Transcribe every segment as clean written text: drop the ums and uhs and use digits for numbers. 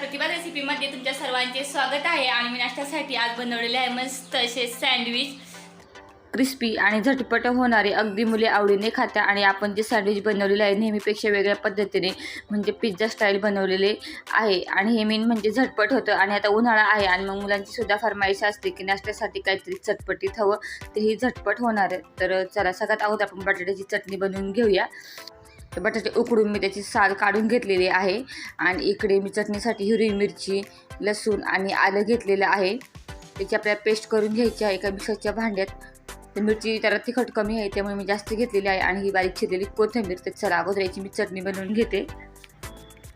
प्रतिभा रेसिपीमध्ये तुमच्या सर्वांचे स्वागत आहे। आणि मी नाश्त्यासाठी आज बनवलेले आहे मस्त असे सँडविच, क्रिस्पी आणि झटपट होणारे, अगदी मुले आवडीने खात्या। आणि आपण जे सँडविच बनवलेले आहे नेहमीपेक्षा वेगळ्या पद्धतीने म्हणजे पिझ्झा स्टाईल बनवलेले आहे। आणि हे मेन म्हणजे झटपट होतं। आणि आता उन्हाळा आहे आणि मग मुलांची सुद्धा फरमाईश असते की नाश्त्यासाठी काहीतरी चटपटीत हवं, तेही झटपट होणार आहे। तर चला सगळ्यात अगोदर आपण बटाट्याची चटणी बनवून घेऊया। तर बटाटे उकडून मी त्याची साल काढून घेतलेली आहे। आणि इकडे मी चटणीसाठी हिरवी मिरची, लसूण आणि आलं घेतलेलं आहे। त्याची आपल्याला पेस्ट करून घ्यायची आहे एका मिक्सरच्या भांड्यात। तर मिरची जरा तिखट कमी आहे त्यामुळे मी जास्त घेतलेली आहे। आणि ही बारीक चिरलेली कोथिंबीर। तर चला अगोदर याची मी चटणी बनवून घेते।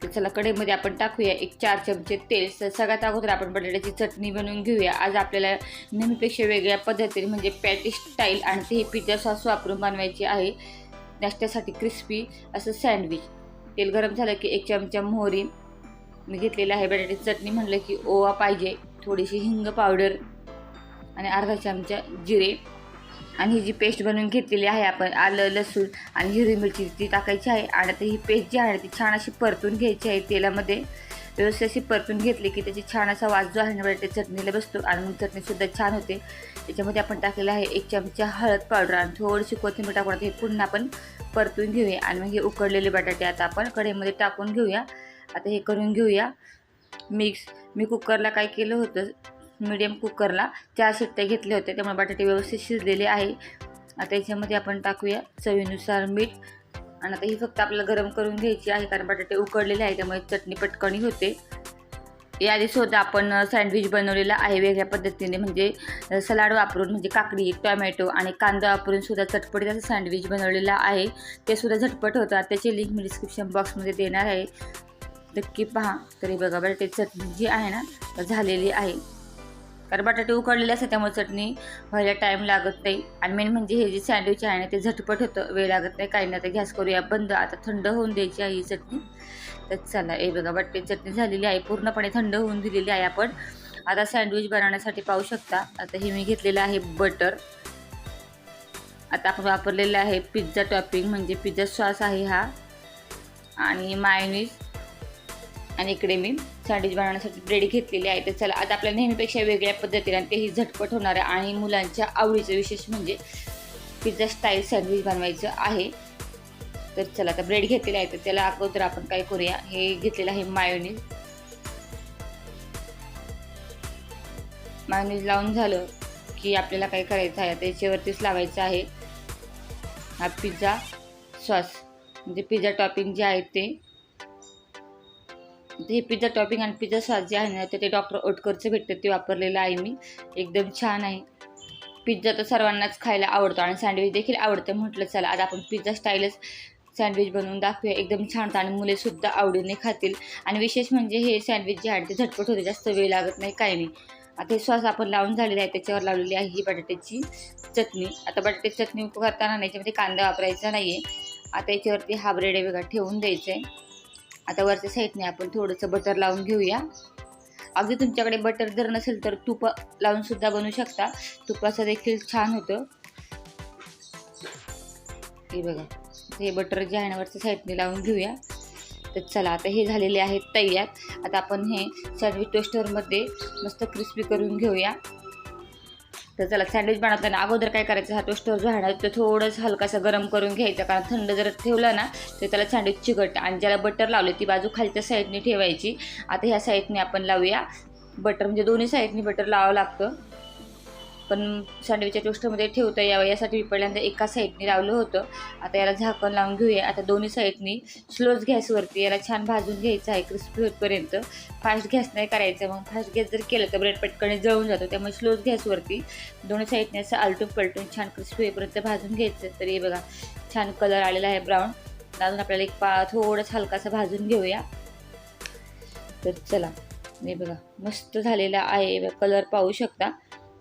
तर चला कढईमध्ये आपण टाकूया 4 चमचे तेल। तर सगळ्यात अगोदर आपण बटाट्याची चटणी बनवून घेऊया। आज आपल्याला नेहमीपेक्षा वेगळ्या पद्धतीने म्हणजे पॅटी स्टाईल आणि ते पिझ्झा सॉस वापरून बनवायची आहे नाश्त्यासाठी क्रिस्पी असं सँडविच। तेल गरम झालं की 1 चमचा मोहरी मी घेतलेला आहे। बटाट्याची चटणी म्हणलं की ओवा पाहिजे, थोडीशी हिंग पावडर आणि अर्धा चमचा जिरे। आणि ही जी पेस्ट बनवून घेतलेली आहे आपण आलं, लसूण आणि हिरवी मिरची ती टाकायची आहे। आणि आता ही पेस्ट जी आहे ती छान अशी परतून घ्यायची आहे तेलामध्ये। व्यवस्थित अशी परतून घेतली की त्याची छान असा वास जो आहे ना बटाट्याच्या चटणीला बसतो आणि मग चटणीसुद्धा छान होते। त्याच्यामध्ये आपण टाकलेलं आहे 1 चमचा हळद पावडर आणि थोडीशी कोथिंबीर टाकून हे पुन्हा आपण परतून घेऊया। आणि मग हे उकडलेले बटाटे आता आपण कढईमध्ये टाकून घेऊया। आता हे करून घेऊया मिक्स। मी कुकरला काय केलं होतं, मीडियम कुकरला 4 शिट्ट्या घेतल्या होत्या त्यामुळे बटाटे व्यवस्थित शिजलेले आहे। आता याच्यामध्ये आपण टाकूया चवीनुसार मीठ। आणि आता ही फक्त आपल्याला गरम करून घ्यायची आहे कारण बटाटे उकडलेले आहे त्यामुळे चटणी पटकनी होते। याआधी सुद्धा आपण सँडविच बनवलेला आहे वेगळ्या पद्धतीने म्हणजे सलाड वापरून म्हणजे काकडी, टोमॅटो आणि कांदा वापरून सुद्धा चटपटीत असं सँडविच बनवलेला आहे। ते सुद्धा झटपट होतं। त्याची लिंक मी डिस्क्रिप्शन बॉक्समध्ये देणार आहे, नक्की पहा। तरी बघा बटाट्याची चटणी जी आहे ना झालेली आहे कारण बटाटे उकडलेले असतात त्यामुळे चटणी व्हायला टाईम लागत नाही। आणि मेन म्हणजे हे जे सँडविच आहे ना ते झटपट होतं, वेळ लागत नाही काही नाही। आता गॅस करूया बंद। आता थंड होऊन द्यायची आहे ही चटणी। तर चला हे बघा बटाट्याची चटणी झालेली आहे, पूर्णपणे थंड होऊन दिलेली आहे आपण। आता सँडविच बनवण्यासाठी पाहू शकता आता हे मी घेतलेलं आहे बटर। आता आपण वापरलेलं आहे पिझ्झा टॉपिंग म्हणजे पिझ्झा सॉस आहे हा आणि मायोनीज। आणि इकडे मी सँडविच बनवण्यासाठी ब्रेड घेतलेली आहे। तर चला आता आपल्याला नेहमीपेक्षा वेगळ्या पद्धतीने तेही झटपट होणार आहे आणि मुलांच्या आवडीचं विशेष म्हणजे पिझ्झा स्टाईल सँडविच बनवायचं आहे। तर चला आता ब्रेड घेतलेला आहे तर त्याला अगोदर आपण काय करूया, हे घेतलेलं आहे मायोनीज। मायोनीज लावून झालं की आपल्याला काय करायचं आहे त्याच्यावरतीच लावायचं आहे हा पिझ्झा सॉस म्हणजे पिझ्झा टॉपिंग जे आहे ते। हे पिझ्झा टॉपिंग आणि पिझ्झा सॉस जे आहे ना ते डॉक्टर ओटकरचं भेटतं ते वापरलेलं आहे मी, एकदम छान आहे। पिझ्झा तर सर्वांनाच खायला आवडतो आणि सँडविच देखील आवडतं म्हटलं चला आता आपण पिझ्झा स्टाईलच सँडविच बनवून दाखवूया, एकदम छान होतं आणि मुलेसुद्धा आवडीने खातील। आणि विशेष म्हणजे हे सँडविच जे आहे ते झटपट होते, जास्त वेळ लागत नाही काही नाही। आता हे सॉस आपण लावून झालेलं आहे त्याच्यावर लावलेली आहे ही बटाट्याची चटणी। आता बटाट्याची चटणी करताना याच्यामध्ये कांदा वापरायचा नाही आहे। आता याच्यावरती हा ब्रेड आहे बघा ठेवून द्यायचं आहे। आता वरच्या साईडने आपण थोडंसं बटर लावून घेऊया। अगदी तुमच्याकडे बटर जर नसेल तर तूप लावून सुद्धा बनवू शकता, तुपाचं देखील छान होतं। हे बघा हे बटर जे आहे ना वरच्या साईडने लावून घेऊया। तर चला आता हे झालेले आहे तयार। आता आपण हे सँडविच टोस्टरमध्ये मस्त क्रिस्पी करून घेऊया। तर चला सँडविच बनवताना अगोदर काय करायचं, हा टोस्टर जो आहे ना तो थोडंसं हलकासा गरम करून घ्यायचा कारण थंड जर ठेवला ना तर त्याला सँडविच चिकटतं। आणि ज्याला बटर लावले ती बाजू खालच्या साईडने ठेवायची। आता ह्या साईडने आपण लावूया बटर, म्हणजे दोन्ही साईडने बटर लावावं लागतं पण सँडविचच्या टोस्टरमध्ये ठेवता यावं यासाठी मी पहिल्यांदा एका साईडने लावलं होतं। आता याला झाकण लावून घेऊया। आता दोन्ही साईडनी स्लोच गॅसवरती याला छान भाजून घ्यायचं आहे क्रिस्पी होतपर्यंत। फास्ट गॅस नाही करायचं, मग फास्ट गॅस जर केलं तर ब्रेड पटकन जळून जातो, त्यामुळे स्लोच गॅसवरती दोन्ही साईडने असं आलटून पलटून छान क्रिस्पी होईपर्यंत भाजून घ्यायचं। तर हे बघा छान कलर आलेला आहे ब्राऊन। अजून आपल्याला थोडंसं हलकासा भाजून घेऊया। तर चला हे बघा मस्त झालेला आहे, कलर पाहू शकता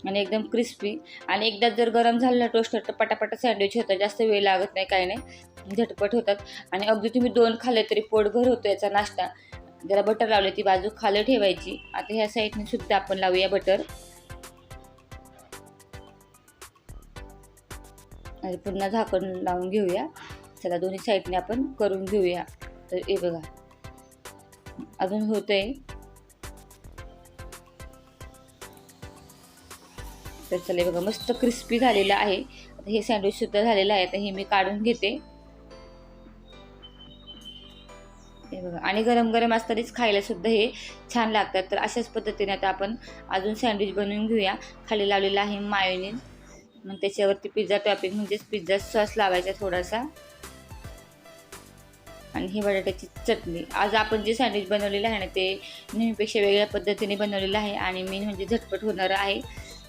आणि एकदम क्रिस्पी। आणि एकदा जर गरम झालेला टोस्टर तर पटापटा सँडविच होतं, जास्त वेळ लागत नाही काही नाही, झटपट होतात। आणि अगदी तुम्ही 2 खाल्ले तरी पोटभर होतो याचा नाश्ता। ज्याला बटर लावले ती बाजू खाली ठेवायची। आता ह्या साईडने सुद्धा आपण लावूया बटर आणि पुन्हा झाकण लावून घेऊया। चला दोन्ही साईडने आपण करून घेऊया। तर हे बघा अजून होतंय तर चला बघा मस्त क्रिस्पी झालेलं आहे. आता हे सँडविच सुद्धा झालेलं आहे, तर हे मी काढून घेते. हे बघा, आणि गरम गरम असतानाच खायला सुद्धा हे छान लागतात. तर अशाच पद्धतीने आता आपण अजून सँडविच बनवून घेऊया. खाली लावलेला आहे मायोनीज, मग त्याच्यावरती पिझ्झा टॉपिंग म्हणजेच पिझ्झा सॉस लावायचा थोडासा, आणि ही बटाट्याची चटणी. आज आपण जे सँडविच बनवलेलं आहे ना ते नेहमीपेक्षा वेगळ्या पद्धतीने बनवलेलं आहे आणि मेन म्हणजे झटपट होणारं आहे.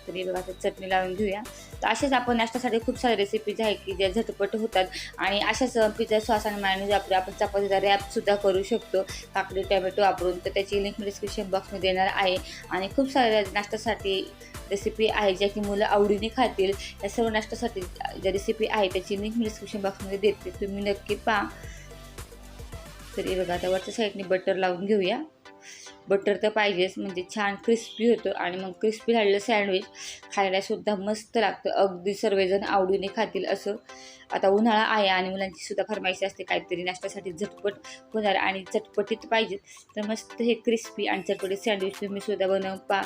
तरी बघा आता चटणी लावून घेऊया. तर अशाच आपण नाश्त्यासाठी खूप सारे रेसिपीज आहेत की ज्या झटपट होतात, आणि अशाच पिझ्झा सॉस आणि मायोनीज आपण चपातीचा रॅपसुद्धा करू शकतो काकडी टोमॅटो वापरून. तर त्याची लिंक मी डिस्क्रिप्शन बॉक्समध्ये देणार आहे. आणि खूप साऱ्या नाश्त्यासाठी रेसिपी आहे ज्या की मुलं आवडीने खातील. या सर्व नाश्त्यासाठी ज्या रेसिपी आहे त्याची लिंक मी डिस्क्रिप्शन बॉक्समध्ये देते, तुम्ही नक्की पहा. तर हे बघा आता वरच्या साईडने बटर लावून घेऊया. बटर तर पाहिजेच, म्हणजे छान क्रिस्पी होतं आणि मग क्रिस्पी झालेलं सँडविच खायलासुद्धा मस्त लागतं. अगदी सर्वजण आवडीने खातील असं. आता उन्हाळा आहे आणि मुलांची सुद्धा फरमाईश असते काहीतरी नाश्त्यासाठी झटपट होणार आणि चटपटीत पाहिजे. तर मस्त हे क्रिस्पी आणि चटपटीत सँडविच तुम्ही सुद्धा बनवून पहा.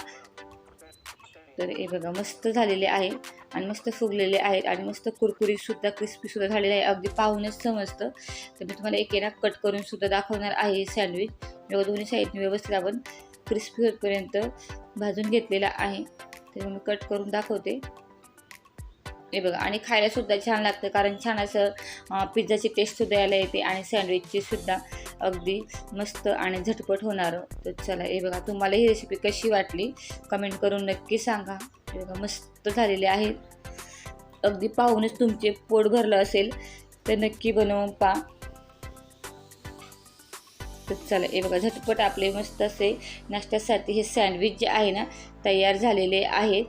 तर हे बघा मस्त झालेले आहे आणि मस्त फुगलेले आहेत आणि मस्त कुरकुरीतसुद्धा क्रिस्पीसुद्धा झालेले आहे. अगदी पाहूनच समजतं. तर मी तुम्हाला एक कट करून सुद्धा दाखवणार आहे सँडविच. बघा दोन्ही साईडने व्यवस्थित आपण क्रिस्पी होतपर्यंत भाजून घेतलेला आहे. तर मी कट करून दाखवते. हे बघा, आणि खायलासुद्धा छान लागतं कारण छान असं पिझ्झाची टेस्टसुद्धा यायला येते आणि सँडविचची सुद्धा अगदी मस्त आणि झटपट होणारं. तर चला हे बघा, तुम्हाला ही रेसिपी कशी वाटली कमेंट करून नक्की सांगा. हे बघा मस्त झालेले आहेत. अगदी पाहूनच तुमचे पोट भरलं असेल, तर नक्की बनवून पहा. तर चला हे बघा झटपट आपले मस्त असे नाश्त्यासाठी हे सँडविच जे आहे ना तयार झालेले आहेत.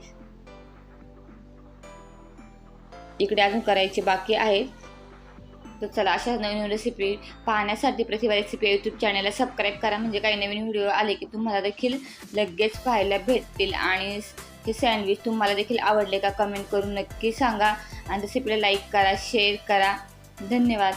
इकडे अजून करायचे बाकी आहे. तर चला अशा नवीन रेसिपी पाहण्यासाठी प्रतिभा रेसिपी यूट्यूब चॅनलला सबस्क्राईब करा, म्हणजे काही नवीन व्हिडिओ आले की तुम्हाला देखील लगेच पाहायला भेटतील. आणि हे सँडविच तुम्हाला देखील आवडले का कमेंट करून नक्की सांगा, आणि रेसिपीला लाईक करा, शेअर करा. धन्यवाद.